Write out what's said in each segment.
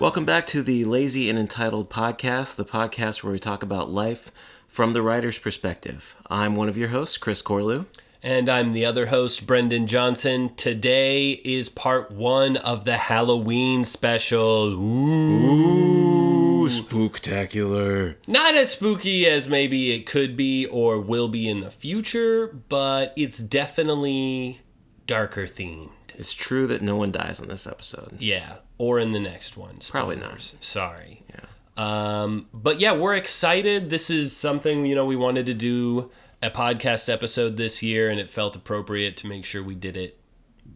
Welcome back to the Lazy and Entitled podcast, the podcast where we talk about life from the writer's perspective. I'm one of your hosts, Chris Corlew. And I'm the other host, Brendan Johnson. Today is part 1 of the Halloween special. Ooh, spooktacular. Not as spooky as maybe it could be or will be in the future, but it's definitely darker themed. It's true that no one dies on this episode. Yeah, or in the next one. Spoilers. Probably not. Sorry. Yeah. But yeah, we're excited. This is something, we wanted to do a podcast episode this year, and it felt appropriate to make sure we did it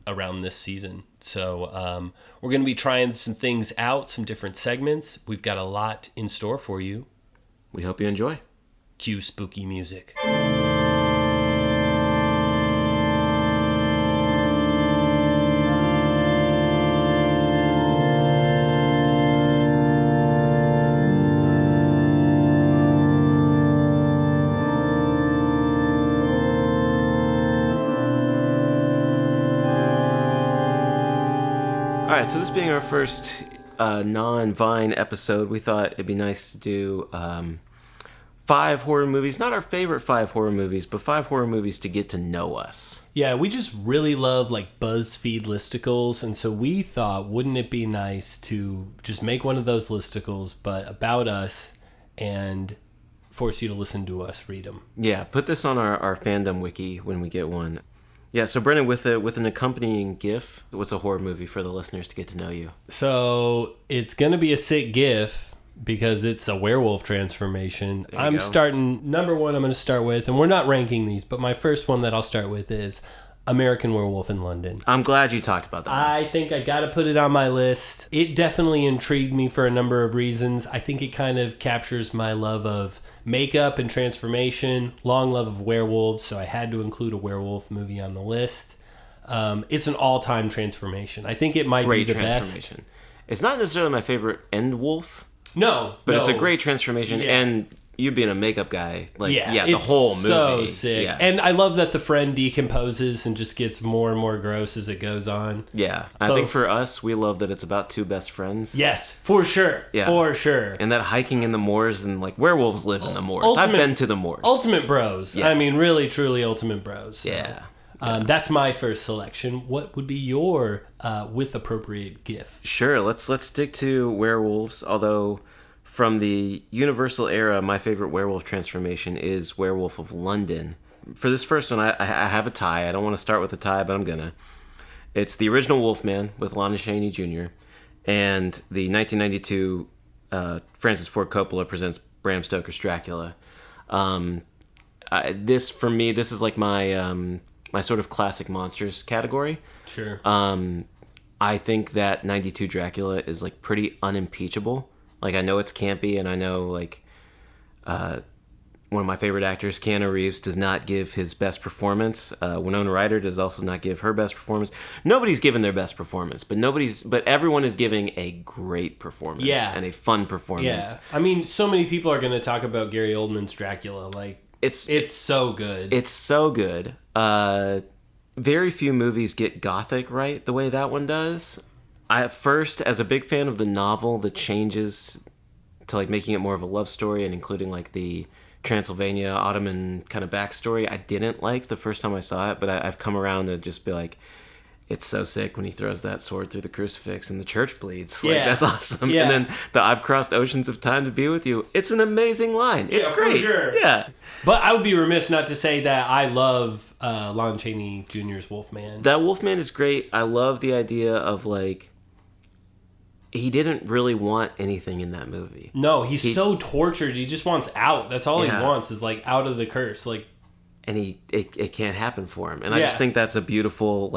around this season. So we're going to be trying some things out, some different segments. We've got a lot in store for you. We hope you enjoy. Cue spooky music. Alright, so this being our first non-Vine episode, we thought it'd be nice to do 5 horror movies. Not our favorite 5 horror movies, but 5 horror movies to get to know us. Yeah, we just really love BuzzFeed listicles, and so we thought, wouldn't it be nice to just make one of those listicles, but about us, and force you to listen to us read them. Yeah, put this on our fandom wiki when we get one. Yeah, so Brendan, with an accompanying GIF, what's a horror movie for the listeners to get to know you? So it's going to be a sick GIF because it's a werewolf transformation. Number 1 I'm going to start with, and we're not ranking these, but my first one that I'll start with is American Werewolf in London. I'm glad you talked about that. I think I got to put it on my list. It definitely intrigued me for a number of reasons. I think it kind of captures my love of makeup and transformation, long love of werewolves, so I had to include a werewolf movie on the list. It's an all-time transformation. I think it might be the best. It's not necessarily my favorite end wolf. No. It's a great transformation, and you being a makeup guy, the whole movie. So sick. Yeah. And I love that the friend decomposes and just gets more and more gross as it goes on. Yeah. I think for us, we love that it's about 2 best friends. Yes, for sure. Yeah. For sure. And that hiking in the moors, and werewolves live in the moors. I've been to the moors. Ultimate bros. Yeah. I mean, really, truly ultimate bros. So. Yeah. That's my first selection. What would be your with appropriate GIF? Sure. Let's stick to werewolves, although from the Universal era, my favorite werewolf transformation is Werewolf of London. For this first one, I have a tie. I don't want to start with a tie, but I'm gonna. It's the original Wolfman with Lon Chaney Jr. and the 1992 Francis Ford Coppola presents Bram Stoker's Dracula. This is like my my sort of classic monsters category. Sure. I think that 92 Dracula is pretty unimpeachable. I know it's campy, and I know one of my favorite actors, Keanu Reeves, does not give his best performance. Winona Ryder does also not give her best performance. Nobody's given their best performance, but everyone is giving a great performance. Yeah. And a fun performance. Yeah. I mean, so many people are going to talk about Gary Oldman's Dracula. It's so good. It's so good. Very few movies get gothic right the way that one does. I, at first, as a big fan of the novel, the changes to making it more of a love story and including the Transylvania Ottoman kind of backstory, I didn't like the first time I saw it, but I've come around to just be it's so sick when he throws that sword through the crucifix and the church bleeds. That's awesome. Yeah. And then I've crossed oceans of time to be with you. It's an amazing line. It's great. For sure. Yeah. But I would be remiss not to say that I love Lon Chaney Jr.'s Wolfman. That Wolfman is great. I love the idea of he didn't really want anything in that movie. No, he's so tortured. He just wants out. That's all he wants is out of the curse. And it can't happen for him. And I just think that's a beautiful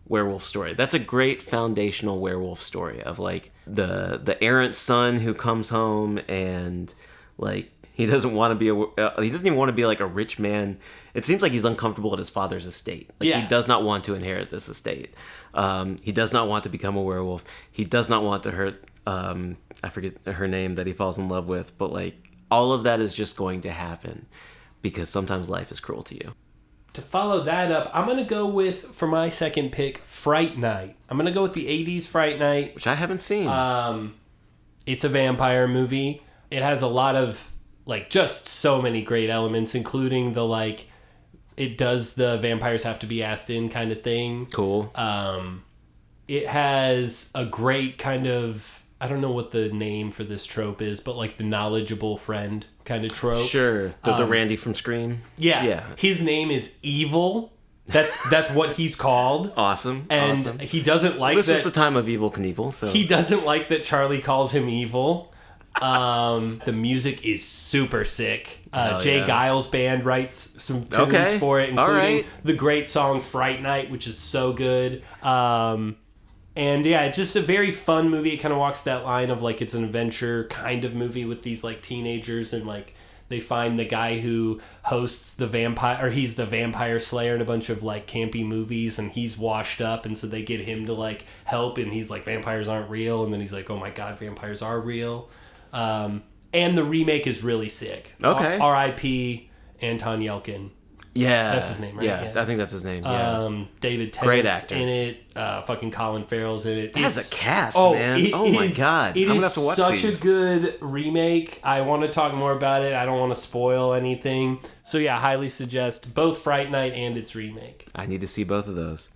werewolf story. That's a great foundational werewolf story of the errant son who comes home and he doesn't want to be he doesn't even want to be a rich man. It seems like he's uncomfortable at his father's estate. He does not want to inherit this estate. He does not want to become a werewolf. He does not want to hurt I forget her name that he falls in love with, but all of that is just going to happen because sometimes life is cruel to you. To follow that up, I'm going to go with, for my second pick, Fright Night. I'm going to go with the 80s Fright Night. Which I haven't seen. It's a vampire movie. It has a lot of, like, just so many great elements, including the, like, it does the vampires have to be asked in kind of thing. Cool. It has a great kind of, I don't know what the name for this trope is, but like the knowledgeable friend kind of trope. Sure. The Randy from Scream. Yeah. His name is Evil. That's what he's called. Awesome. And awesome. He doesn't like this that. This was the time of Evil Knievel, so. He doesn't like that Charlie calls him evil. The music is super sick. Jay Giles Band writes some tunes for it, including the great song Fright Night, which is so good. And yeah, it's just a very fun movie. It kind of walks that line of like it's an adventure kind of movie with these like teenagers, and like they find the guy who hosts the vampire, or he's the vampire slayer in a bunch of like campy movies, and he's washed up, and so they get him to like help, and he's like, vampires aren't real, and then he's like, oh my god, vampires are real. And the remake is really sick. Okay. R.I.P. Anton Yelchin. Yeah. That's his name, right? Yeah, I think that's his name. Yeah. David Great Tennant's actor. in it. Fucking Colin Farrell's in it. That's a cast, man. Oh my god. It I'm gonna is have to watch such these. a good remake. I want to talk more about it. I don't want to spoil anything. So yeah, highly suggest both Fright Night and its remake. I need to see both of those.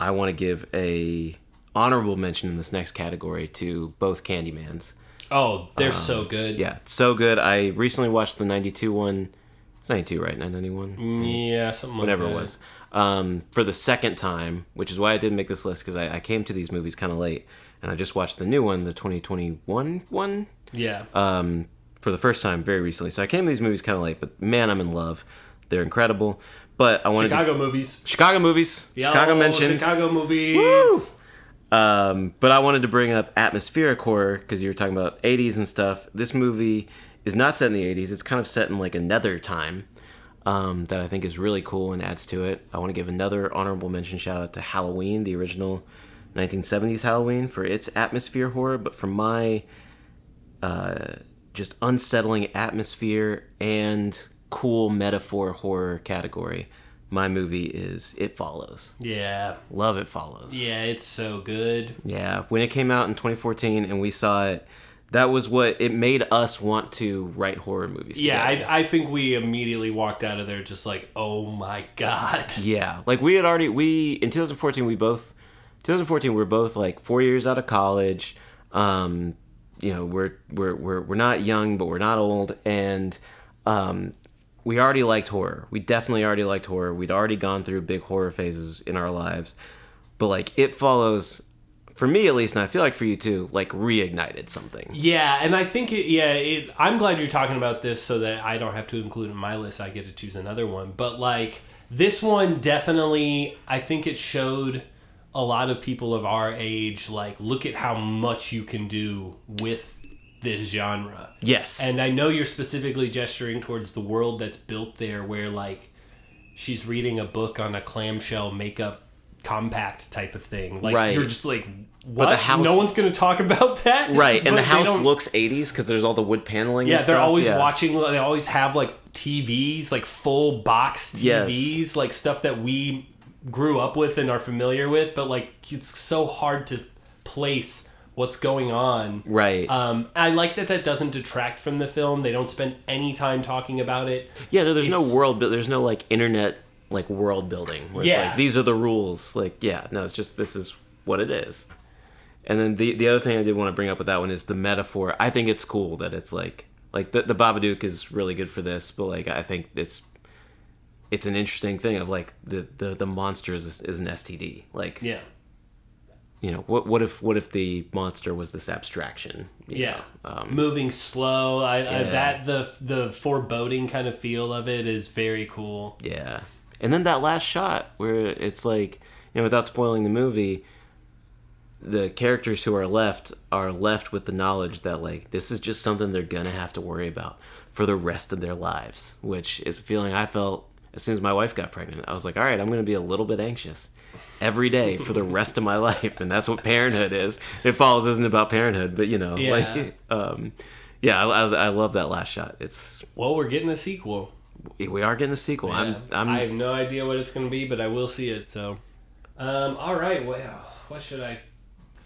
I want to give a honorable mention in this next category to both Candymans. Oh, they're so good. Yeah, so good. I recently watched the 92 one. It's 92, right? 991? Yeah, something like whatever that. it was. For the second time, which is why I didn't make this list, because I came to these movies kind of late, and I just watched the new one, the 2021 one. Yeah. For the first time very recently. So I came to these movies kind of late, but man, I'm in love. They're incredible. But I wanted Chicago movies. Chicago movies. Yo, Chicago mentioned. Chicago movies. Woo! But I wanted to bring up atmospheric horror because you were talking about 80s and stuff. This movie is not set in the 80s. It's kind of set in like another time that I think is really cool and adds to it. I want to give another honorable mention shout out to Halloween, the original 1970s Halloween, for its atmosphere horror, but for my just unsettling atmosphere and cool metaphor horror category. My movie is It Follows. Yeah. Love It Follows. Yeah, it's so good. Yeah, when it came out in 2014 and we saw it, that was what it made us want to write horror movies. Yeah, I I think we immediately walked out of there just like, oh my god. Yeah, like we in 2014 we were both like 4 years out of college. You know, we're not young, but we're not old, and we already liked horror. We definitely already liked horror. We'd already gone through big horror phases in our lives. But, like, It Follows, for me at least, and I feel like for you too, like, reignited something. Yeah, and I think, I'm glad you're talking about this so that I don't have to include it in my list. I get to choose another one. But, like, this one definitely, I think it showed a lot of people of our age, like, look at how much you can do with this genre. Yes. And I know you're specifically gesturing towards the world that's built there where like she's reading a book on a clamshell makeup compact type of thing. Like right. You're just like, what? But the house, no one's going to talk about that? Right. And the house looks 80s because there's all the wood paneling and stuff. They're always watching, they always have like TVs, like full box TVs, yes. like stuff that we grew up with and are familiar with, but like it's so hard to place what's going on. Right. I like that doesn't detract from the film. They don't spend any time talking about it. Yeah, no, there's no world, there's no like internet like world building where it's like these are the rules. Like, yeah, no, it's just this is what it is. And then the other thing I did want to bring up with that one is the metaphor. I think it's cool that it's like the Babadook is really good for this, but like I think it's an interesting thing of like the monster is an STD. Like, yeah. You know, what if the monster was this abstraction? Yeah, moving slow. The foreboding kind of feel of it is very cool. Yeah, and then that last shot where it's like, you know, without spoiling the movie, the characters who are left with the knowledge that like this is just something they're gonna have to worry about for the rest of their lives, which is a feeling I felt as soon as my wife got pregnant. I was like, all right, I'm gonna be a little bit anxious every day for the rest of my life, and that's what Parenthood is. It Follows isn't about parenthood, but you know, I love that last shot. We're getting a sequel. We are getting a sequel. Yeah. I have no idea what it's going to be, but I will see it. So, all right. Well, what should I?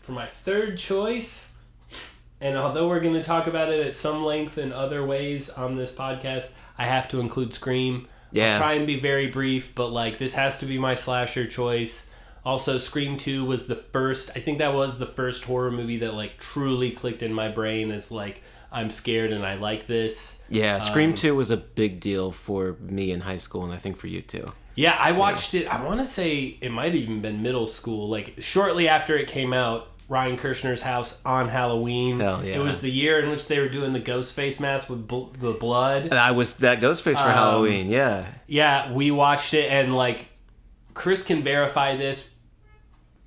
For my third choice, And although we're going to talk about it at some length in other ways on this podcast, I have to include Scream. Yeah. I'll try and be very brief, but like this has to be my slasher choice. Also, Scream 2 was the first, I think that was the first horror movie that like truly clicked in my brain as like, I'm scared and I like this. Yeah, Scream 2 was a big deal for me in high school, and I think for you too. Yeah, I watched it, I want to say it might have even been middle school, like shortly after it came out. Ryan Kirshner's house on Halloween. Hell yeah. It was the year in which they were doing the Ghostface mask with the blood. And I was that Ghostface for Halloween, yeah. Yeah, we watched it, and like, Chris can verify this.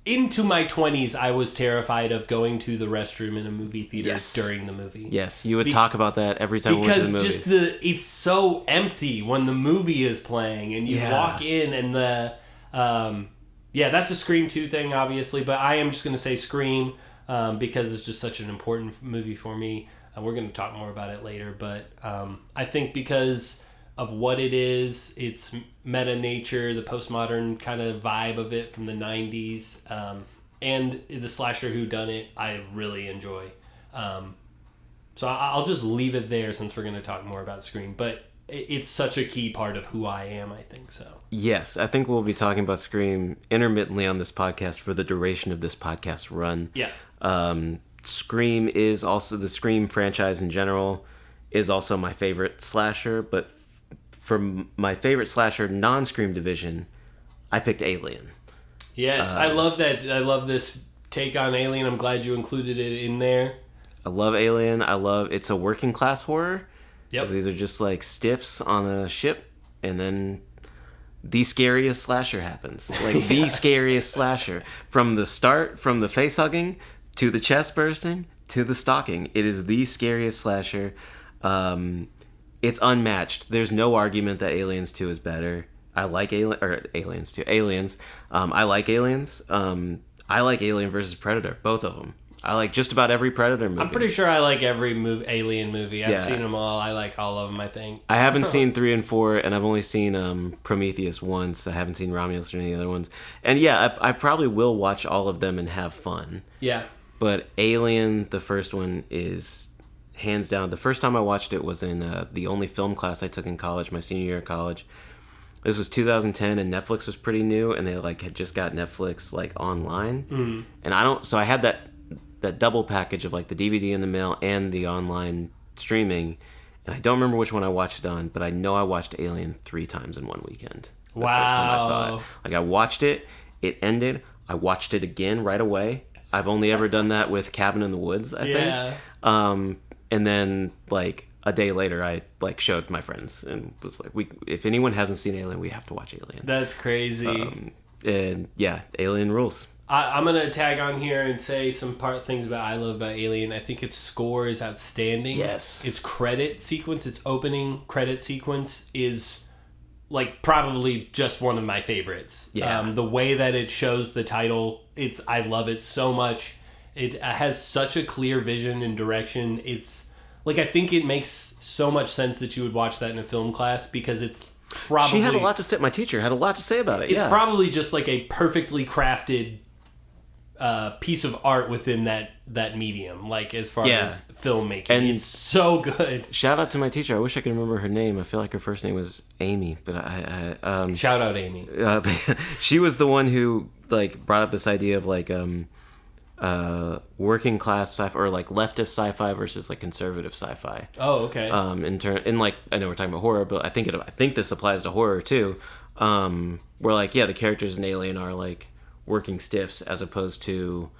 Into my 20s, I was terrified of going to the restroom in a movie theater during the movie. Yes, you would talk about that every time we went to the movies. Because it's so empty when the movie is playing, and you walk in, and the... yeah, that's a Scream 2 thing, obviously, but I am just going to say Scream because it's just such an important movie for me. We're going to talk more about it later, but I think because of what it is, its meta nature, the postmodern kind of vibe of it from the 90s, and the slasher whodunit, I really enjoy. So I'll just leave it there since we're going to talk more about Scream, but it's such a key part of who I am, I think so. Yes, I think we'll be talking about Scream intermittently on this podcast for the duration of this podcast run. Yeah. Scream is also, the Scream franchise in general is also my favorite slasher, but for my favorite slasher non-Scream division, I picked Alien. Yes, I love that. I love this take on Alien. I'm glad you included it in there. I love Alien. It's a working class horror. Yep. These are just like stiffs on a ship, and then the scariest slasher happens. Like the scariest slasher. From the start, from the face hugging to the chest bursting to the stalking. It is the scariest slasher. It's unmatched. There's no argument that Aliens 2 is better. I like Aliens 2. Aliens. I like Aliens. I like Alien versus Predator. Both of them. I like just about every Predator movie. I'm pretty sure I like every Alien movie. I've seen them all. I like all of them, I think. I haven't seen 3 and 4, and I've only seen Prometheus once. I haven't seen Romulus or any other ones. And yeah, I probably will watch all of them and have fun. Yeah. But Alien, the first one, is hands down. The first time I watched it was in the only film class I took in college, my senior year of college. This was 2010, and Netflix was pretty new, and they like had just got Netflix like online. Mm-hmm. And so I had that double package of like the DVD in the mail and the online streaming, and I don't remember which one I watched it on, but I know I watched Alien 3 times in one weekend. The first time I saw it. Like I watched it, it ended, I watched it again right away. I've only ever done that with Cabin in the Woods, I think. And then like a day later I like showed my friends and was like, if anyone hasn't seen Alien, we have to watch Alien. That's crazy. And yeah, Alien rules. I'm going to tag on here and say some things I love about Alien. I think its score is outstanding. Yes. Its credit sequence, its opening credit sequence is like probably just one of my favorites. Yeah. The way that it shows the title, I love it so much. It has such a clear vision and direction. It's like, I think it makes so much sense that you would watch that in a film class because it's probably... She had a lot to say. My teacher had a lot to say about it. It's probably just like a perfectly crafted piece of art within that medium, like as far as filmmaking. And it's so good. Shout out to my teacher. I wish I could remember her name. I feel like her first name was Amy, but shout out Amy. She was the one who like brought up this idea of like working class sci-fi or like leftist sci-fi versus like conservative sci-fi. Oh, okay. In like, I know we're talking about horror, but I think this applies to horror too. Where like, yeah, the characters in Alien are like working stiffs as opposed to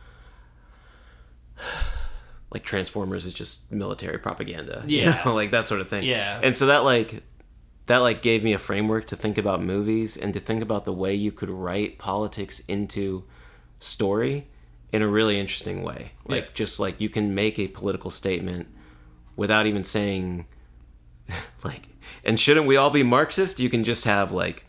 like Transformers is just military propaganda. Yeah. You know? Like that sort of thing. Yeah. And so that gave me a framework to think about movies and to think about the way you could write politics into story in a really interesting way. Like just like you can make a political statement without even saying like, and shouldn't we all be Marxist? You can just have like,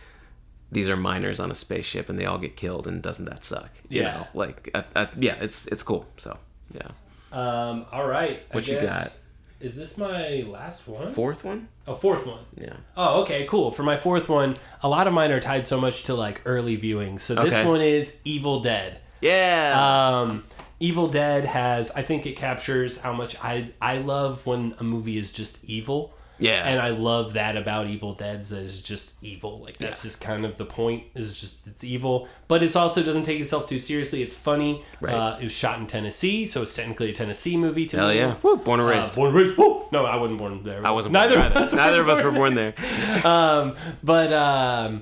these are miners on a spaceship and they all get killed, and doesn't that suck? You know? Like, it's cool. So, yeah. All right. What you got? Is this my last one? Fourth one? Oh, fourth one. Yeah. Oh, okay, cool. For my fourth one, a lot of mine are tied so much to like early viewing. So this one is Evil Dead. Yeah. Evil Dead I think it captures how much I love when a movie is just evil. Yeah. And I love that about Evil Dead, that it's just evil. Like, that's just kind of the point, is just it's evil. But it also doesn't take itself too seriously. It's funny. Right. It was shot in Tennessee, so it's technically a Tennessee movie to me. Hell yeah. Woo, born and raised. Born and raised. Woo! No, I wasn't born there. I wasn't born there. Neither of us were born there. But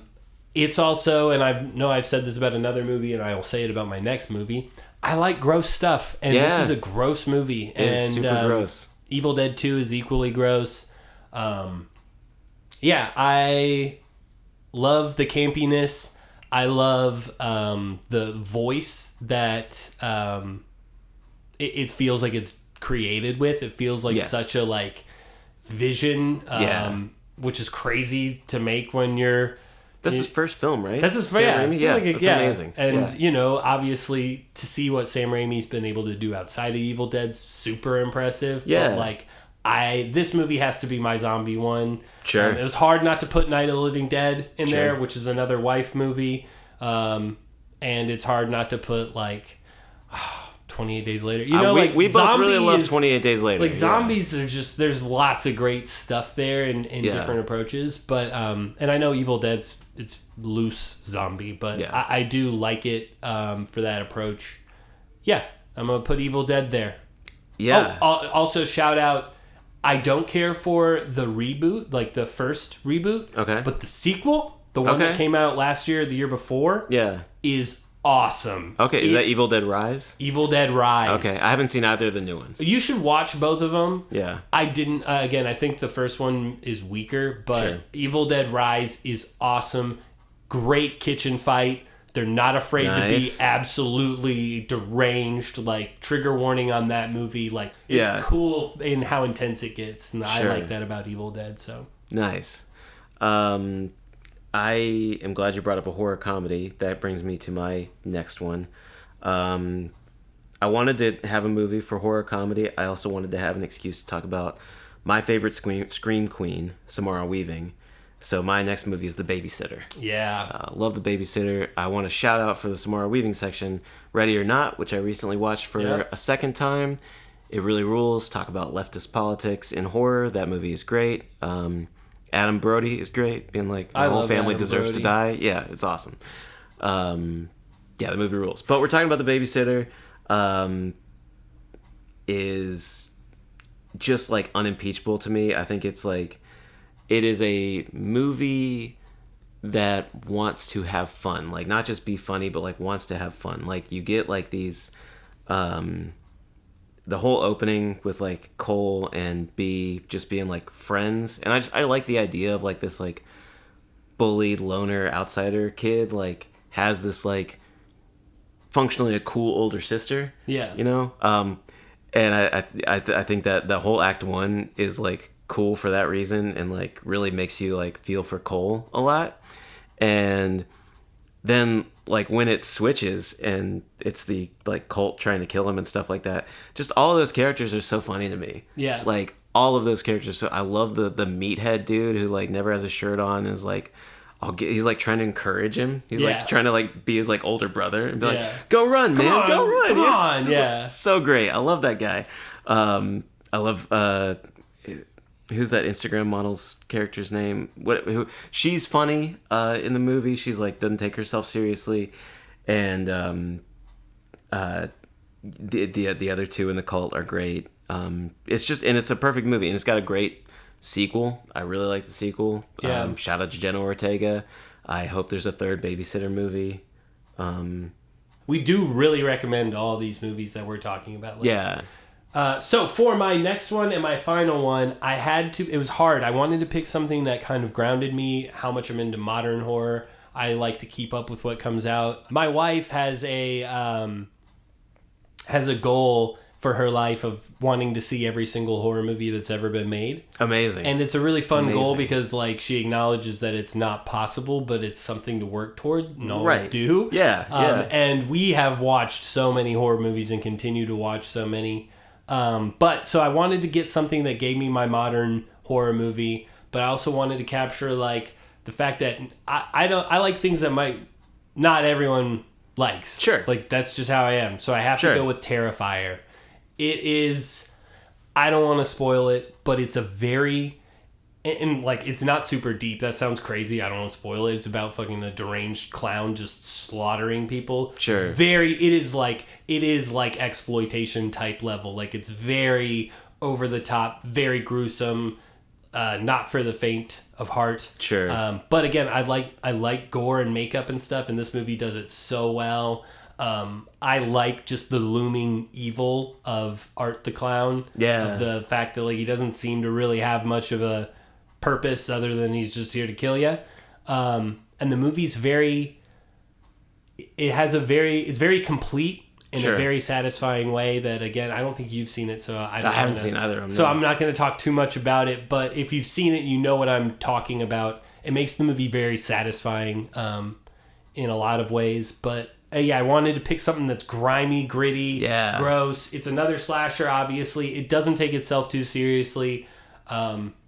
it's also, and I know I've said this about another movie, and I will say it about my next movie, I like gross stuff. And this is a gross movie. It's super gross. Evil Dead 2 is equally gross. I love the campiness. I love the voice that it feels like it's created with. It feels like such a like vision, which is crazy to make when you're. That's his first film, right? That's his first. That's amazing. And obviously, to see what Sam Raimi's been able to do outside of Evil Dead's super impressive. Yeah. But like. This movie has to be my zombie one. Sure. It was hard not to put Night of the Living Dead in there, which is another wife movie. And it's hard not to put 28 Days Later. We both really love 28 Days Later. Like zombies are just, there's lots of great stuff there in different approaches. But and I know Evil Dead's it's loose zombie, but I do like it for that approach. Yeah, I'm gonna put Evil Dead there. Yeah. Oh, also shout out. I don't care for the reboot, like the first reboot. Okay. But the sequel, the one that came out last year, the year before, is awesome. Okay, is that Evil Dead Rise? Evil Dead Rise. Okay, I haven't seen either of the new ones. You should watch both of them. Yeah. I didn't, again, I think the first one is weaker, but Evil Dead Rise is awesome. Great kitchen fight. They're not afraid to be absolutely deranged. Like, trigger warning on that movie. Like, it's cool in how intense it gets. And I like that about Evil Dead, so. Nice. I am glad you brought up a horror comedy. That brings me to my next one. I wanted to have a movie for horror comedy. I also wanted to have an excuse to talk about my favorite scream queen, Samara Weaving. So my next movie is The Babysitter. Yeah. Love The Babysitter. I want to shout out for the Samara Weaving section, Ready or Not, which I recently watched for a second time. It really rules. Talk about leftist politics in horror. That movie is great. Adam Brody is great. Being like, my whole family deserves to die. Yeah, it's awesome. The movie rules. But we're talking about The Babysitter. Is just like unimpeachable to me. I think it's like, it is a movie that wants to have fun, like not just be funny, but like wants to have fun. Like you get like these, the whole opening with like Cole and B just being like friends, and I like the idea of like this like bullied loner outsider kid like has this like functionally a cool older sister. Yeah, you know, and I think that the whole act one is like cool for that reason, and like really makes you like feel for Cole a lot. And then like when it switches and it's the like cult trying to kill him and stuff like that, just all of those characters are so funny to me. Yeah, like all of those characters. So I love the meathead dude who like never has a shirt on, is like he's like trying to encourage him. He's like trying to like be his like older brother and be like, go run, man, go run, come on. Yeah, so great. I love that guy. I love who's that Instagram model's character's name? She's funny in the movie. She's like doesn't take herself seriously, and the other two in the cult are great. It's a perfect movie, and it's got a great sequel. I really like the sequel. Yeah. Shout out to Jenna Ortega. I hope there's a third Babysitter movie. We do really recommend all these movies that we're talking about. Yeah. So for my next one and my final one, it was hard. I wanted to pick something that kind of grounded me, how much I'm into modern horror. I like to keep up with what comes out. My wife has a goal for her life of wanting to see every single horror movie that's ever been made. Amazing. And it's a really fun goal because like she acknowledges that it's not possible, but it's something to work toward and always do. Yeah. And we have watched so many horror movies and continue to watch so many. But so I wanted to get something that gave me my modern horror movie, but I also wanted to capture like the fact that I like things that might not everyone likes. Sure. Like, that's just how I am. So I have to go with Terrifier. It is... I don't want to spoil it, but it's a very... And, like, it's not super deep. That sounds crazy. I don't want to spoil it. It's about fucking a deranged clown just slaughtering people. Sure. It is like exploitation type level. Like, it's very over the top, very gruesome, not for the faint of heart. Sure. But again, I like gore and makeup and stuff, and this movie does it so well. I like just the looming evil of Art the Clown. Yeah. Of the fact that, like, he doesn't seem to really have much of a purpose other than he's just here to kill you. And the movie's it's very complete in a very satisfying way that, again, I don't think you've seen it, so I haven't seen either of them. So I'm not going to talk too much about it, but if you've seen it, you know what I'm talking about. It makes the movie very satisfying in a lot of ways, but I wanted to pick something that's grimy, gritty, gross. It's another slasher, obviously. It doesn't take itself too seriously.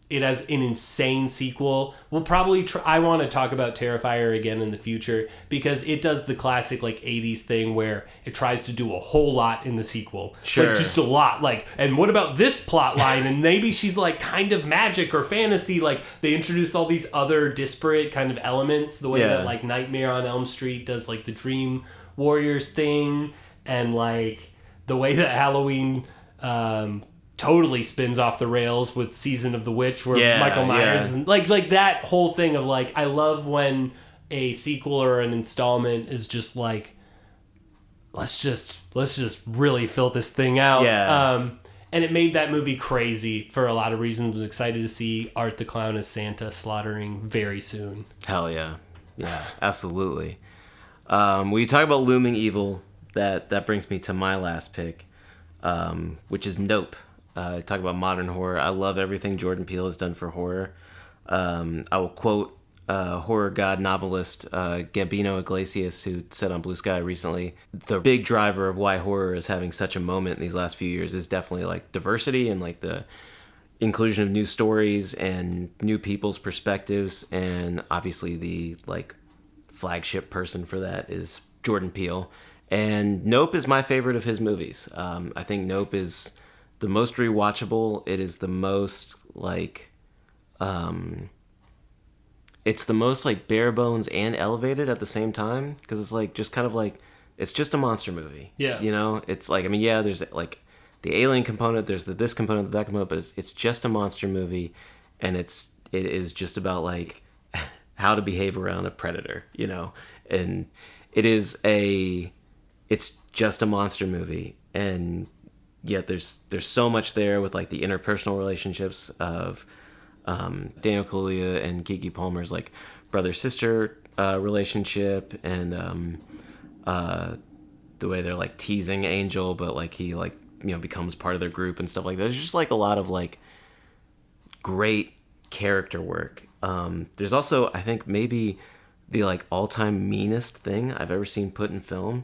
It has an insane sequel. We'll probably I want to talk about Terrifier again in the future because it does the classic, like, 80s thing where it tries to do a whole lot in the sequel. Sure. Like, just a lot. Like, and what about this plot line? And maybe she's, like, kind of magic or fantasy. Like, they introduce all these other disparate kind of elements. The way that, like, Nightmare on Elm Street does, like, the Dream Warriors thing. And, like, the way that Halloween... totally spins off the rails with Season of the Witch where Michael Myers is like that whole thing of, like, I love when a sequel or an installment is just like, let's just really fill this thing out. And it made that movie crazy for a lot of reasons. I was excited to see Art the Clown as Santa slaughtering very soon. Hell yeah, absolutely. When you talk about looming evil, that brings me to my last pick, which is Nope. Talk about modern horror. I love everything Jordan Peele has done for horror. I will quote horror god novelist Gabino Iglesias, who said on Blue Sky recently, the big driver of why horror is having such a moment in these last few years is definitely, like, diversity and, like, the inclusion of new stories and new people's perspectives. And obviously the, like, flagship person for that is Jordan Peele. And Nope is my favorite of his movies. I think Nope is the most rewatchable. It is the most, like, it's the most, like, bare bones and elevated at the same time, because it's, like, just kind of like, it's just a monster movie. Yeah. You know, it's like, I mean, there's, like, the alien component, there's this component, that component, but it's just a monster movie, and it is just about, like, how to behave around a predator, you know, and it's just a monster movie, and yet there's so much there with, like, the interpersonal relationships of Daniel Kaluuya and Keke Palmer's, like, brother-sister relationship, and the way they're, like, teasing Angel, but, like, he, like, you know, becomes part of their group and stuff like that. There's just, like, a lot of, like, great character work. There's also, I think, maybe the, like, all-time meanest thing I've ever seen put in film,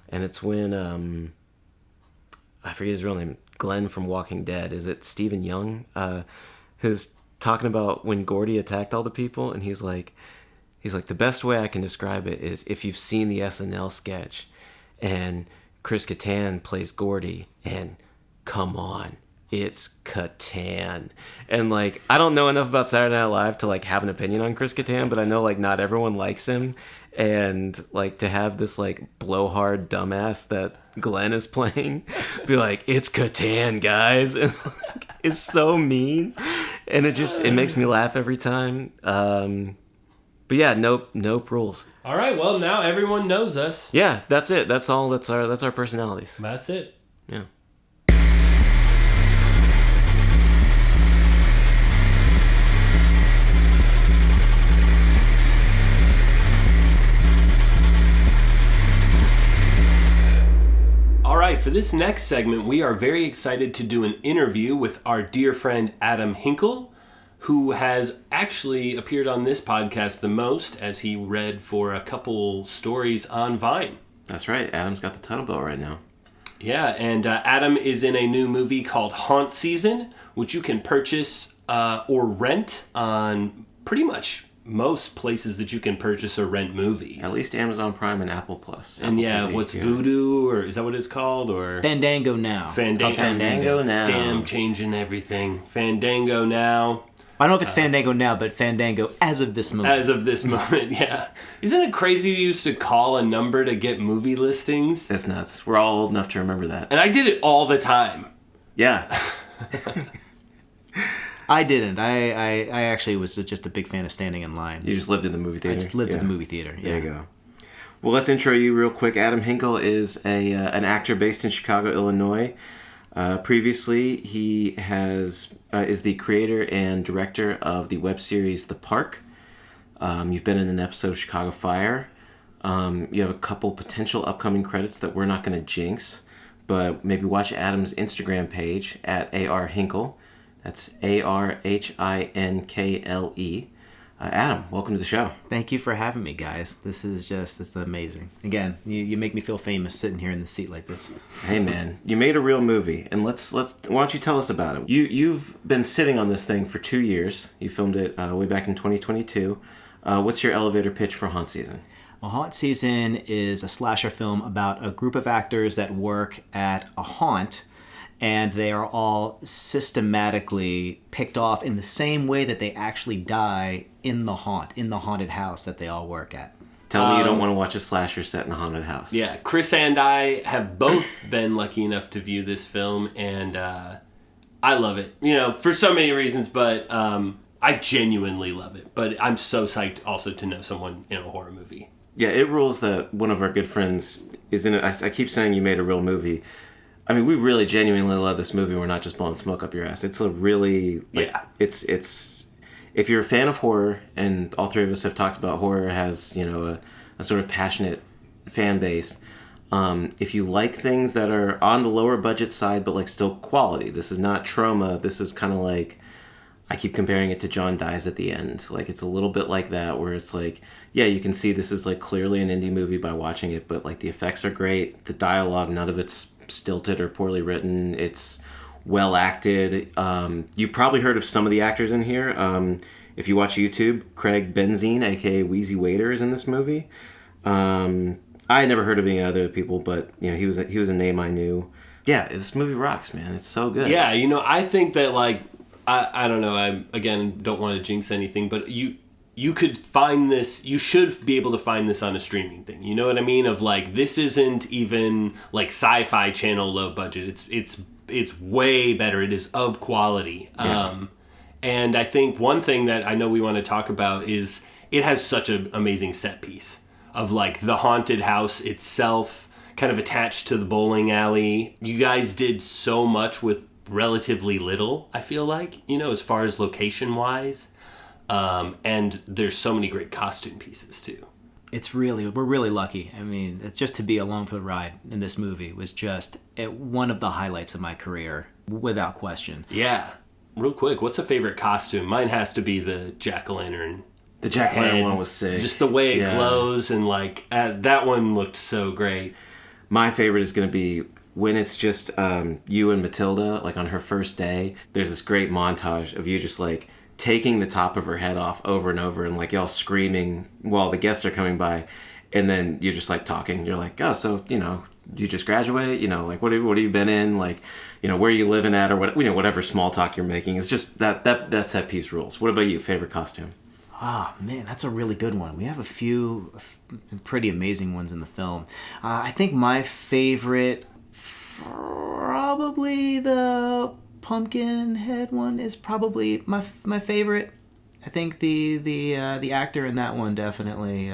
and it's when I forget his real name, Glenn from Walking Dead. Is it Stephen Young? Who's talking about when Gordy attacked all the people, and he's like, the best way I can describe it is if you've seen the SNL sketch, and Chris Kattan plays Gordy, and come on, it's Kattan. And, like, I don't know enough about Saturday Night Live to, like, have an opinion on Chris Kattan, but I know, like, not everyone likes him. And, like, to have this, like, blowhard dumbass that Glenn is playing be like, it's Kattan, guys, and, like, it's so mean, and it makes me laugh every time. But yeah, Nope rules. All right, well, now everyone knows us. Yeah, that's it. That's all. That's our personalities. That's it. Yeah. All right, for this next segment, we are very excited to do an interview with our dear friend Adam Hinkle, who has actually appeared on this podcast the most, as he read for a couple stories on Vine. That's right. Adam's got the title belt right now. Yeah, and Adam is in a new movie called Haunt Season, which you can purchase or rent on pretty much most places that you can purchase or rent movies. At least Amazon Prime and Apple Plus. And Apple TV, what's Vudu, or is that what it's called? Or Fandango Now. Fandango Now. Damn, changing everything. Fandango Now. I don't know if it's Fandango now, but Fandango as of this moment. As of this moment, yeah. Isn't it crazy you used to call a number to get movie listings? That's nuts. We're all old enough to remember that. And I did it all the time. Yeah. I didn't. I actually was just a big fan of standing in line. You just lived in the movie theater? I just lived in the movie theater, yeah. There you go. Well, let's intro you real quick. Adam Hinkle is an actor based in Chicago, Illinois. Previously, he is the creator and director of the web series The Park. You've been in an episode of Chicago Fire. You have a couple potential upcoming credits that we're not going to jinx, but maybe watch Adam's Instagram page at ARHinkle. That's ARHINKLE. Adam, welcome to the show. Thank you for having me, guys. This is amazing. Again, you make me feel famous sitting here in the seat like this. Hey man, you made a real movie, and let's why don't you tell us about it? You've been sitting on this thing for 2 years. You filmed it way back in 2022. What's your elevator pitch for Haunt Season? Well, Haunt Season is a slasher film about a group of actors that work at a haunt, and they are all systematically picked off in the same way that they actually die in the haunted house that they all work at. Tell me you don't want to watch a slasher set in a haunted house. Yeah, Chris and I have both been lucky enough to view this film, and I love it. For so many reasons, but I genuinely love it. But I'm so psyched also to know someone in a horror movie. Yeah, it rules that one of our good friends is in it. I keep saying you made a real movie. I mean, we really genuinely love this movie. We're not just blowing smoke up your ass. It's a really, it's if you're a fan of horror, and all three of us have talked about horror has, a sort of passionate fan base. If you like things that are on the lower budget side, but like still quality, this is not trauma. This is kind of like, I keep comparing it to John Dies at the End. Like, it's a little bit like that, where it's like, yeah, you can see this is like clearly an indie movie by watching it, but like the effects are great. The dialogue, none of it's stilted or poorly written. It's well acted. You probably heard of some of the actors in here. If you watch YouTube, Craig Benzine, aka Wheezy Waiter, is in this movie. I had never heard of any other people, but he was a name I knew. Yeah, this movie rocks, man. It's so good. Yeah, I think that like I don't know. I again don't want to jinx anything, but you could find this. You should be able to find this on a streaming thing. You know what I mean? Of like, this isn't even like Sci-Fi Channel low budget. It's way better. It is of quality. Yeah. And I think one thing that I know we want to talk about is it has such an amazing set piece of like the haunted house itself, kind of attached to the bowling alley. You guys did so much with relatively little, I feel like, as far as location wise. And there's so many great costume pieces too. We're really lucky. I mean, just to be along for the ride in this movie was just one of the highlights of my career, without question. Yeah. Real quick, what's a favorite costume? Mine has to be the jack-o'-lantern. The jack-o'-lantern one was sick. Just the way it glows, and like that one looked so great. My favorite is going to be when it's just you and Matilda, like on her first day. There's this great montage of you just like taking the top of her head off over and over, and like y'all screaming while the guests are coming by, and then you're just like talking. You're like, oh, so you just graduate? Like what have you been in? Like, where are you living at, or what? Whatever small talk you're making. It's just that set piece rules. What about you? Favorite costume? Ah, man, that's a really good one. We have a few pretty amazing ones in the film. I think my favorite, probably the pumpkin head one, is probably my favorite. I think the actor in that one definitely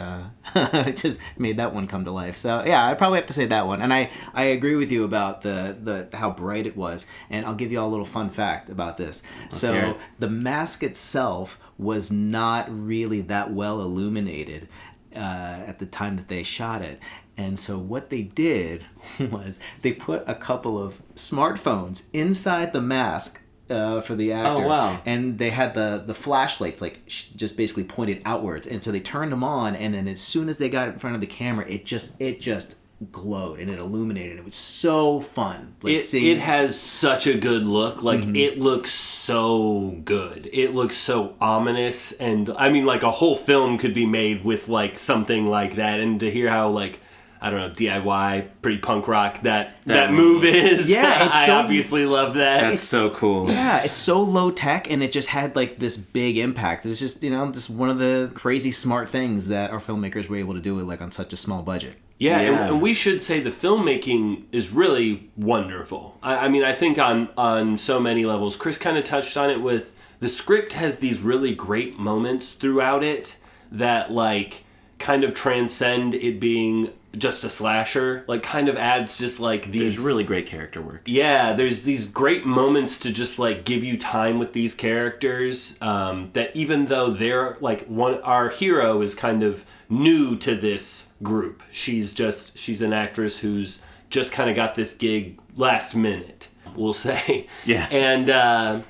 just made that one come to life. So yeah, I'd probably have to say that one. And I agree with you about the how bright it was. And I'll give you all a little fun fact about this. So the mask itself was not really that well illuminated at the time that they shot it. And so what they did was they put a couple of smartphones inside the mask for the actor. Oh, wow. And they had the flashlights like just basically pointed outwards. And so they turned them on, and then as soon as they got in front of the camera, it just glowed and it illuminated. It was so fun. It has such a good look. Like, it looks so good. It looks so ominous. And, I mean, like, a whole film could be made with, like, something like that. And to hear how, like, I don't know, DIY, pretty punk rock that move is. Yeah, I obviously love that. That's so cool. Yeah, it's so low tech, and it just had like this big impact. It's just just one of the crazy smart things that our filmmakers were able to do like on such a small budget. Yeah, and we should say the filmmaking is really wonderful. I mean, I think on so many levels. Chris kind of touched on it with the script has these really great moments throughout it that like kind of transcend it being just a slasher, like kind of adds just like these... There's really great character work. Yeah, there's these great moments to just like give you time with these characters that even though they're like our hero is kind of new to this group. She's an actress who's just kind of got this gig last minute, we'll say. Yeah. And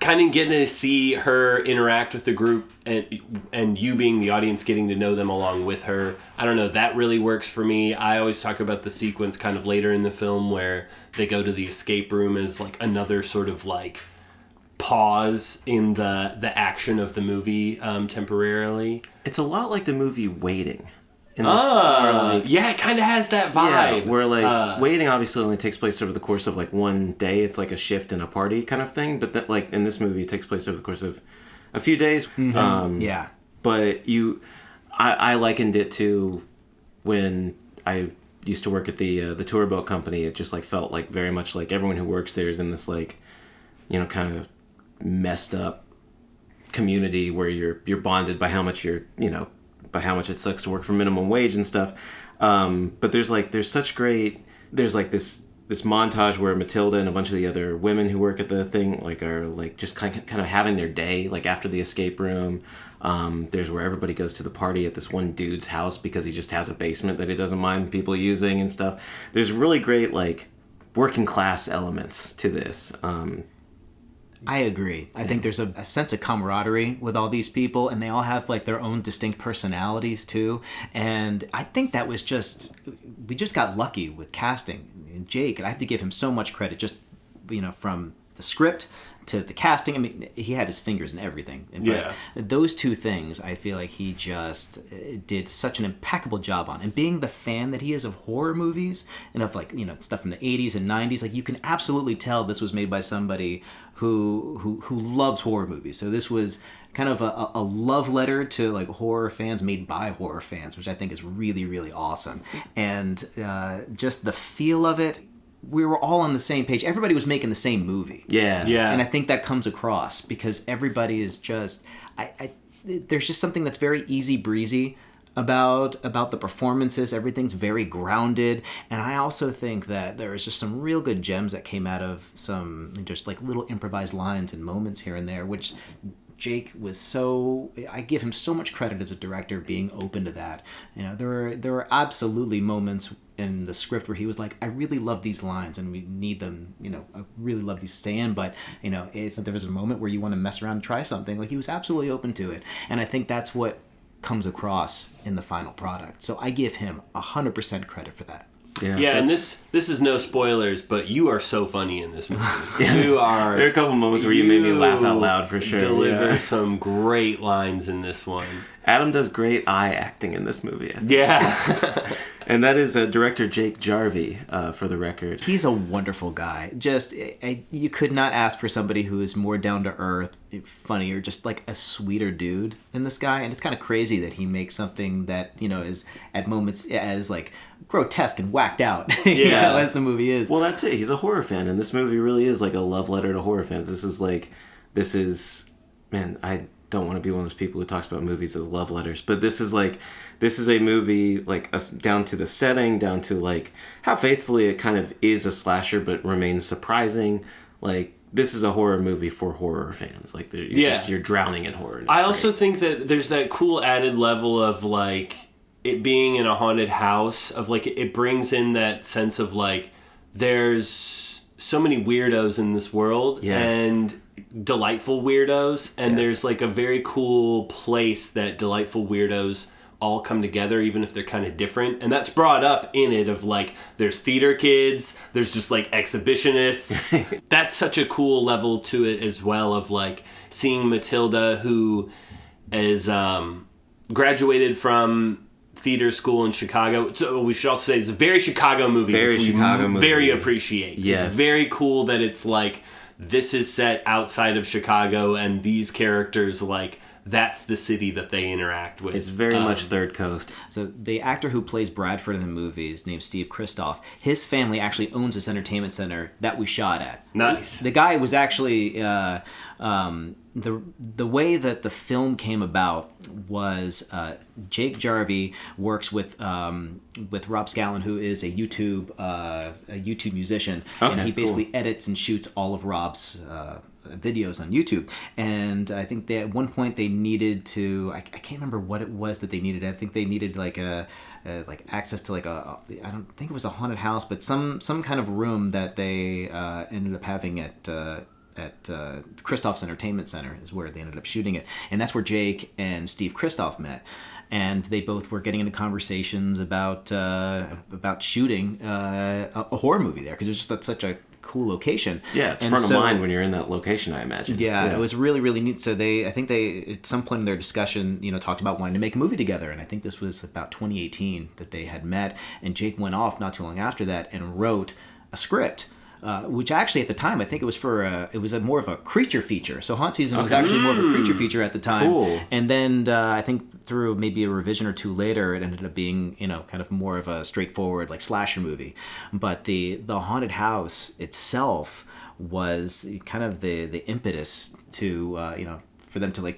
kind of getting to see her interact with the group and you being the audience getting to know them along with her. I don't know, that really works for me. I always talk about the sequence kind of later in the film where they go to the escape room as like another sort of like pause in the action of the movie temporarily. It's a lot like the movie Waiting. Yeah, it kind of has that vibe. Yeah, where like Waiting obviously only takes place over the course of like one day. It's like a shift in a party kind of thing. But that like in this movie, it takes place over the course of a few days. Yeah. But I likened it to when I used to work at the tour boat company. It just like felt like very much like everyone who works there is in this like, kind of messed up community where you're bonded by how much by how much it sucks to work for minimum wage and stuff. But there's this montage where Matilda and a bunch of the other women who work at the thing like are like just kind of having their day like after the escape room. There's where everybody goes to the party at this one dude's house because he just has a basement that he doesn't mind people using and stuff. There's really great like working class elements to this. I agree. I think there's a sense of camaraderie with all these people, and they all have like their own distinct personalities too. And I think that was we just got lucky with casting. And Jake, and I have to give him so much credit, just from the script to the casting. I mean, he had his fingers in everything. But those two things, I feel like he just did such an impeccable job on. And being the fan that he is of horror movies and of like stuff from the 80s and 90s, like you can absolutely tell this was made by somebody who loves horror movies. So this was kind of a love letter to like horror fans made by horror fans, which I think is really, really awesome. And just the feel of it, we were all on the same page. Everybody was making the same movie. Yeah. And I think that comes across because everybody is just... there's just something that's very easy breezy about the performances. Everything's very grounded. And I also think that there is just some real good gems that came out of some just like little improvised lines and moments here and there, which Jake was I give him so much credit as a director being open to that. There were absolutely moments in the script where he was like, I really love these lines and we need them, I really love these to stay in, but if there was a moment where you want to mess around and try something, like he was absolutely open to it. And I think that's what comes across in the final product. So I give him 100% credit for that. Yeah, and this is no spoilers, but you are so funny in this movie. You are. There are a couple moments where you made me laugh out loud for sure. Deliver some great lines in this one. Adam does great eye acting in this movie. Yeah. And that is director Jake Jarvie, for the record. He's a wonderful guy. Just, you could not ask for somebody who is more down to earth, funnier, just like a sweeter dude than this guy. And it's kind of crazy that he makes something that, is at moments as like grotesque and whacked out, as the movie is. Well, that's it. He's a horror fan, and this movie really is like a love letter to horror fans. Man, I don't want to be one of those people who talks about movies as love letters, but this is a movie like down to the setting, down to like how faithfully it kind of is a slasher but remains surprising. Like this is a horror movie for horror fans. Like you're drowning in horror. I also think that there's that cool added level of like it being in a haunted house, of like it brings in that sense of like there's so many weirdos in this world. Yes. And delightful weirdos, and there's like a very cool place that delightful weirdos all come together, even if they're kind of different. And that's brought up in it of like, there's theater kids, there's just like exhibitionists. That's such a cool level to it as well, of like seeing Matilda, who is graduated from theater school in Chicago. So we should also say it's a very Chicago movie. Very Chicago movie. Very appreciate. Yes. It's very cool that it's like, this is set outside of Chicago, and these characters, like, that's the city that they interact with. It's very much Third Coast. So the actor who plays Bradford in the movie is named Steve Kristoff. His family actually owns this entertainment center that we shot at. Nice. The guy was actually the way that the film came about was Jake Jarvie works with Rob Scallon, who is a YouTube musician, and he basically edits and shoots all of Rob's videos on YouTube. And I think at one point they needed to, I can't remember what it was that they needed. I think they needed like like access to like I don't think it was a haunted house, but some kind of room that they ended up having at Kristoff's Entertainment Center is where they ended up shooting it. And that's where Jake and Steve Kristoff met. And they both were getting into conversations about shooting a horror movie there, because it was just such a cool location. Yeah, it's front of mind when you're in that location, I imagine. Yeah, it was really, really neat. So I think they, at some point in their discussion, talked about wanting to make a movie together. And I think this was about 2018 that they had met. And Jake went off not too long after that and wrote a script. Which actually at the time, I think it was more of a creature feature. So Haunt Season was actually more of a creature feature at the time. Cool. And then I think through maybe a revision or two later, it ended up being, kind of more of a straightforward like slasher movie. But the haunted house itself was kind of the impetus to, for them to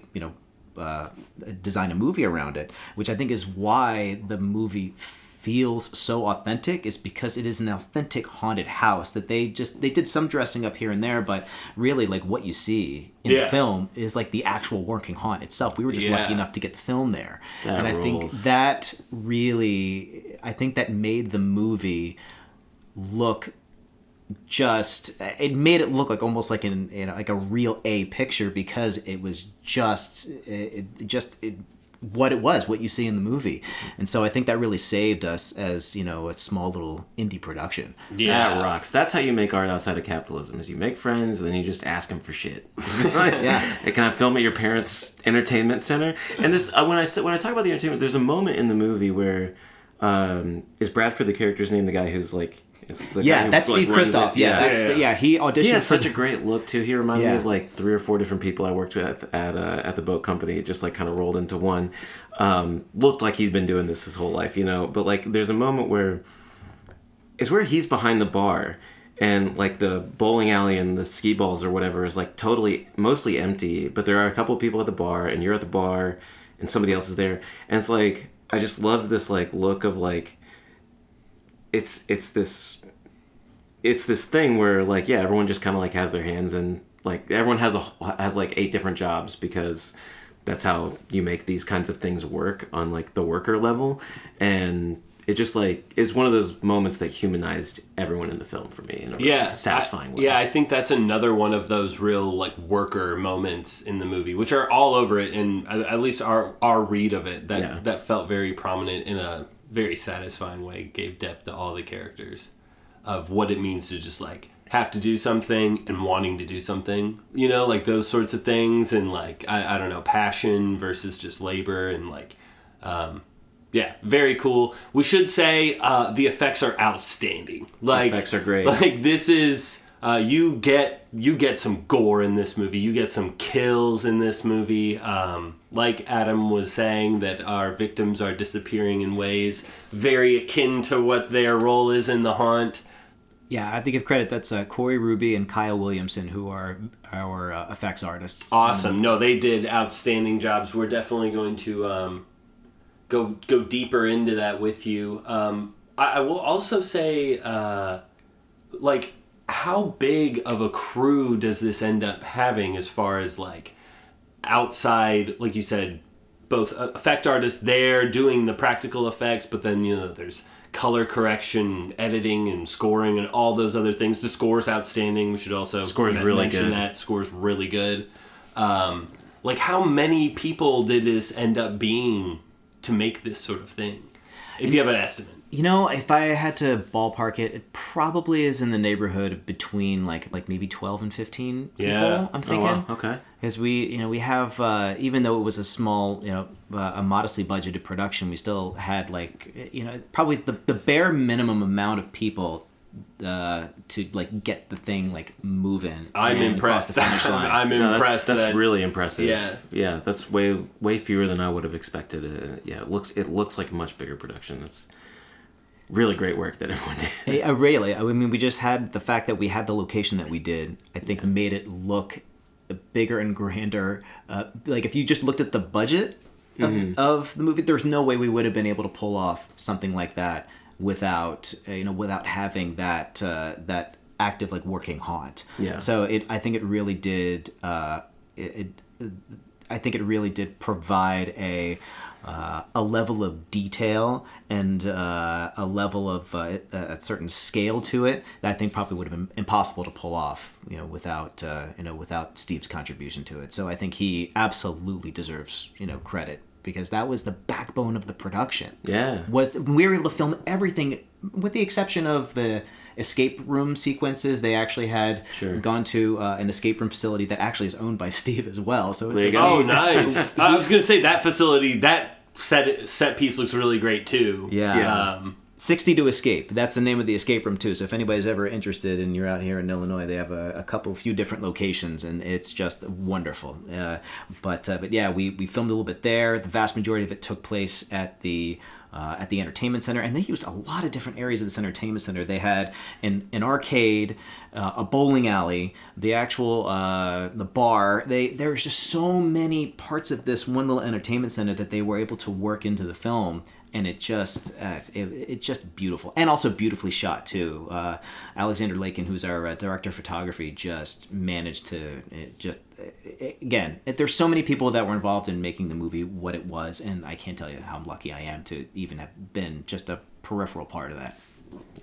design a movie around it, which I think is why the movie feels so authentic, is because it is an authentic haunted house that they did some dressing up here and there, but really like what you see in the film is like the actual working haunt itself. We were just lucky enough to get the film there. And I think that really, that made the movie look it made it look like almost like like a real A picture, because it was just what you see in the movie. And so I think that really saved us as, a small little indie production. Yeah, that rocks. That's how you make art outside of capitalism, is you make friends and then you just ask them for shit. Hey, can I film at your parents' entertainment center? And this, when I talk about the entertainment, there's a moment in the movie where, is Bradford the character's name, the guy who's like, that's Steve Kristoff. He auditioned. He has such a great look too. He reminds me of like 3 or 4 different people I worked with at the boat company. It just like kind of rolled into one. Looked like he'd been doing this his whole life, But like, there's a moment where he's behind the bar, and like the bowling alley and the skee balls or whatever is like mostly empty. But there are a couple of people at the bar, and you're at the bar, and somebody else is there, and it's like, I just loved this like look of like. It's this thing where like, everyone just kind of like has their hands, and like everyone has like 8 different jobs, because that's how you make these kinds of things work on like the worker level. And it just like is one of those moments that humanized everyone in the film for me in a really satisfying way. I think that's another one of those real like worker moments in the movie, which are all over it, and at least our read of it that felt very prominent in a very satisfying way, gave depth to all the characters of what it means to just like have to do something and wanting to do something, like those sorts of things, and like I don't know, passion versus just labor, and like very cool. We should say the effects are outstanding. Like, the effects are great. Like, this is you get some gore in this movie. You get some kills in this movie. Like Adam was saying, that our victims are disappearing in ways very akin to what their role is in The Haunt. Yeah, I have to give credit. That's Corey Ruby and Kyle Williamson, who are our effects artists. Awesome. No, they did outstanding jobs. We're definitely going to go deeper into that with you. I will also say, like, how big of a crew does this end up having as far as like outside, like you said, both effect artists there doing the practical effects, but then there's color correction, editing, and scoring, and all those other things. The score's outstanding. We should also mention that score's really good. Like, how many people did this end up being to make this sort of thing? If you have an estimate. You know, if I had to ballpark it, it probably is in the neighborhood between like maybe 12 and 15 people, Yeah. I'm thinking. Oh, wow. Okay. Because we have, even though it was a small, a modestly budgeted production, we still had probably the bare minimum amount of people to like get the thing like moving. I'm impressed. The finish line. I'm impressed. That's really impressive. Yeah. That's way fewer than I would have expected. It looks like a much bigger production. It's really great work that everyone did. Really, I mean, we just had the fact that we had the location that we did. I think made it look bigger and grander. Like if you just looked at the budget of the movie, there's no way we would have been able to pull off something like that without having that active like working haunt. Yeah. So I think it really did. I think it really did provide a level of detail and a level of a certain scale to it that I think probably would have been impossible to pull off, without Steve's contribution to it. So I think he absolutely deserves, credit, because that was the backbone of the production. Yeah. We were able to film everything, with the exception of the escape room sequences. They actually had gone to an escape room facility that actually is owned by Steve as well. So there you go. Oh, nice. I was going to say that facility, that set piece looks really great too. Yeah. 60 to Escape. That's the name of the escape room too. So if anybody's ever interested and you're out here in Illinois, they have a few different locations, and it's just wonderful. But yeah, we filmed a little bit there. The vast majority of it took place at the entertainment center, and they used a lot of different areas of this entertainment center. They had an arcade, a bowling alley, the actual the bar. There was just so many parts of this one little entertainment center that they were able to work into the film. And it's just beautiful, and also beautifully shot too. Alexander Lakin, who's our director of photography, just managed to again. There's so many people that were involved in making the movie what it was, and I can't tell you how lucky I am to even have been just a peripheral part of that.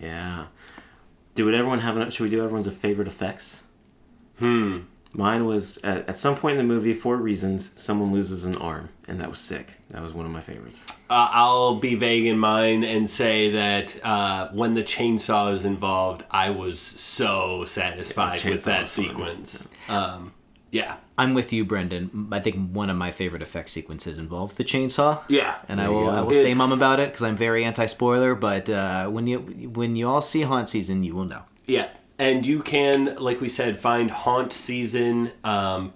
Yeah. Should we do everyone's favorite effects? Mine was, at some point in the movie, for reasons, someone loses an arm, and that was sick. That was one of my favorites. I'll be vague in mine and say that when the chainsaw is involved, I was so satisfied with that sequence. Yeah. I'm with you, Brendan. I think one of my favorite effect sequences involves the chainsaw. Yeah. And I will stay mum about it, because I'm very anti-spoiler, but when you all see Haunt Season, you will know. Yeah. And you can, like we said, find Haunt Season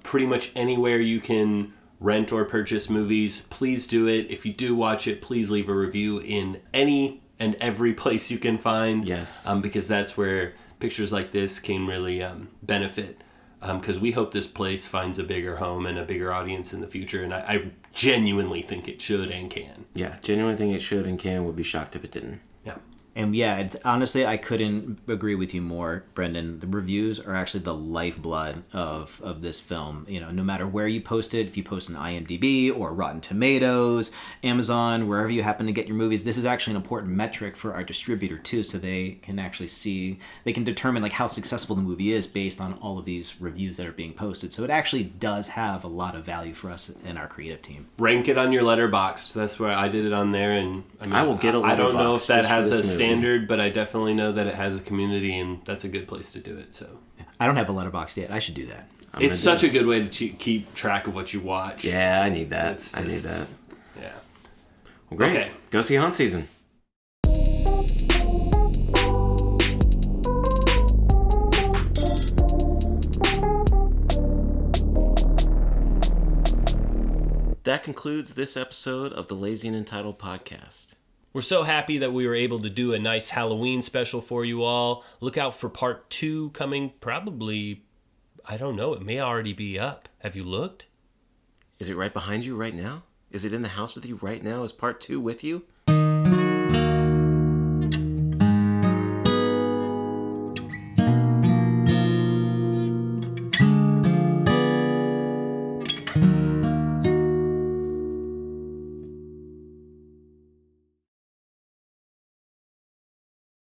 pretty much anywhere you can rent or purchase movies. Please do it. If you do watch it, please leave a review in any and every place you can find. Yes. Because that's where pictures like this can really benefit. Because we hope this place finds a bigger home and a bigger audience in the future. And I genuinely think it should and can. Yeah, genuinely think it should and can. Would be shocked if it didn't. Yeah. And yeah, honestly, I couldn't agree with you more, Brendan. The reviews are actually the lifeblood of this film. No matter where you post it, if you post on IMDb or Rotten Tomatoes, Amazon, wherever you happen to get your movies, this is actually an important metric for our distributor too, so they can actually determine like how successful the movie is based on all of these reviews that are being posted. So it actually does have a lot of value for us and our creative team. Rank it on your Letterboxd. That's where I did it on there, and I will get a Letterboxd. I don't know if that has a standard, but I definitely know that it has a community, and that's a good place to do it. So I don't have a Letterboxd yet. I should do that. It's such a good way to keep track of what you watch. Yeah, I need that. I need that. Yeah. Well, great. Okay. Go see Haunt Season. That concludes this episode of the Lazy and Entitled podcast. We're so happy that we were able to do a nice Halloween special for you all. Look out for part 2 coming probably, I don't know, it may already be up. Have you looked? Is it right behind you right now? Is it in the house with you right now? Is part 2 with you?